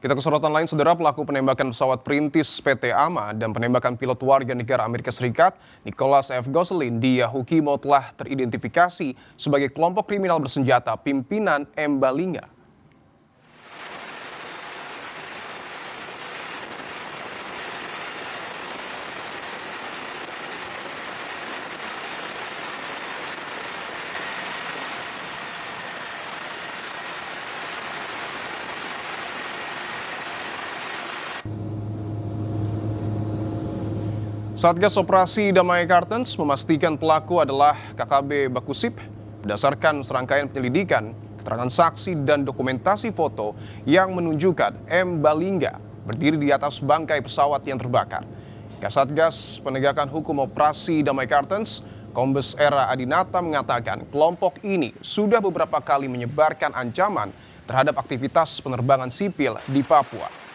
Kita ke sorotan lain, saudara. Pelaku penembakan pesawat perintis PT AMA dan penembakan pilot warga negara Amerika Serikat, Nicholas F. Gosselin di Yahukimo telah teridentifikasi sebagai kelompok kriminal bersenjata pimpinan M. Balinga. Satgas Operasi Damai Kartens memastikan pelaku adalah KKB Bakusip berdasarkan serangkaian penyelidikan, keterangan saksi dan dokumentasi foto yang menunjukkan M. Balinga berdiri di atas bangkai pesawat yang terbakar. Kasatgas Penegakan Hukum Operasi Damai Kartens, Kombes Era Adinata mengatakan kelompok ini sudah beberapa kali menyebarkan ancaman terhadap aktivitas penerbangan sipil di Papua.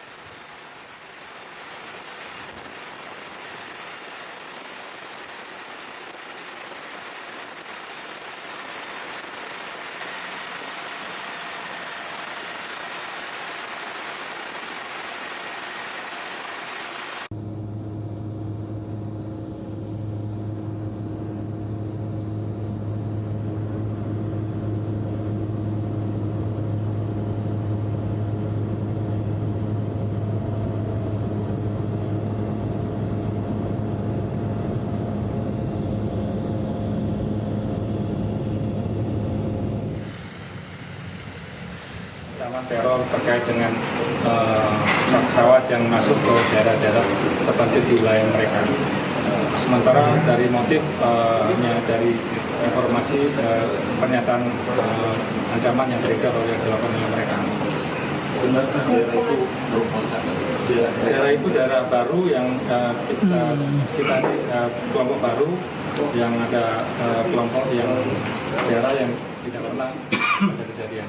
Ancaman teror terkait dengan pesawat yang masuk ke daerah-daerah terpencil di wilayah mereka. Sementara dari motif hanya dari informasi pernyataan ancaman yang beredar oleh dilakukan oleh mereka. Daerah itu daerah baru yang kita kelompok baru yang ada kelompok yang daerah yang tidak pernah ada kejadian.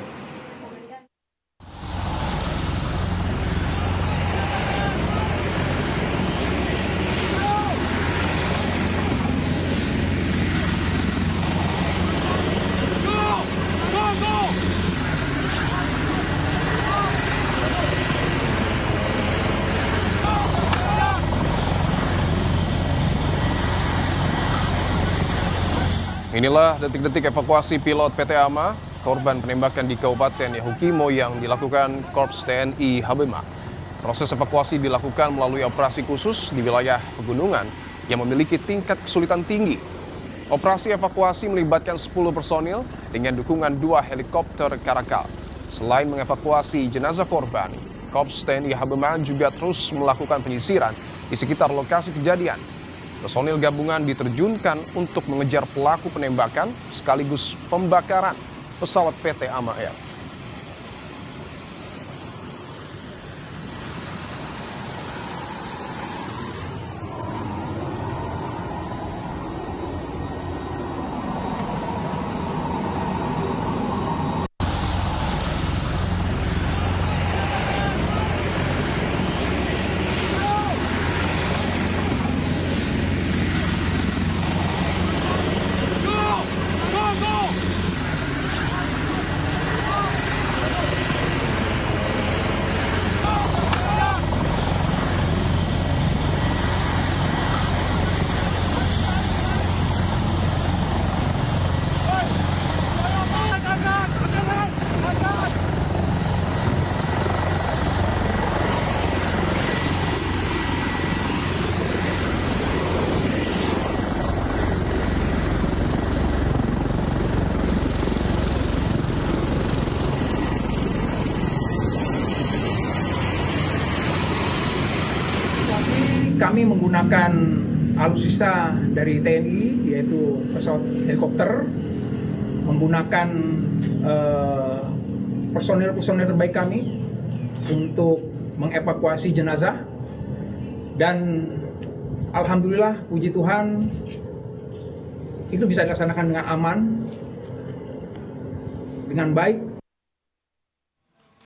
Inilah detik-detik evakuasi pilot PT AMA, korban penembakan di Kabupaten Yahukimo yang dilakukan Korps TNI Habema. Proses evakuasi dilakukan melalui operasi khusus di wilayah pegunungan yang memiliki tingkat kesulitan tinggi. Operasi evakuasi melibatkan 10 personil dengan dukungan 2 helikopter Karakal. Selain mengevakuasi jenazah korban, Korps TNI Habema juga terus melakukan penyisiran di sekitar lokasi kejadian. Personil gabungan diterjunkan untuk mengejar pelaku penembakan sekaligus pembakaran pesawat PT AMA Air. Kami menggunakan alutsista dari TNI, yaitu pesawat helikopter, menggunakan personil terbaik kami untuk mengevakuasi jenazah. Dan alhamdulillah, puji Tuhan, itu bisa dilaksanakan dengan aman, dengan baik.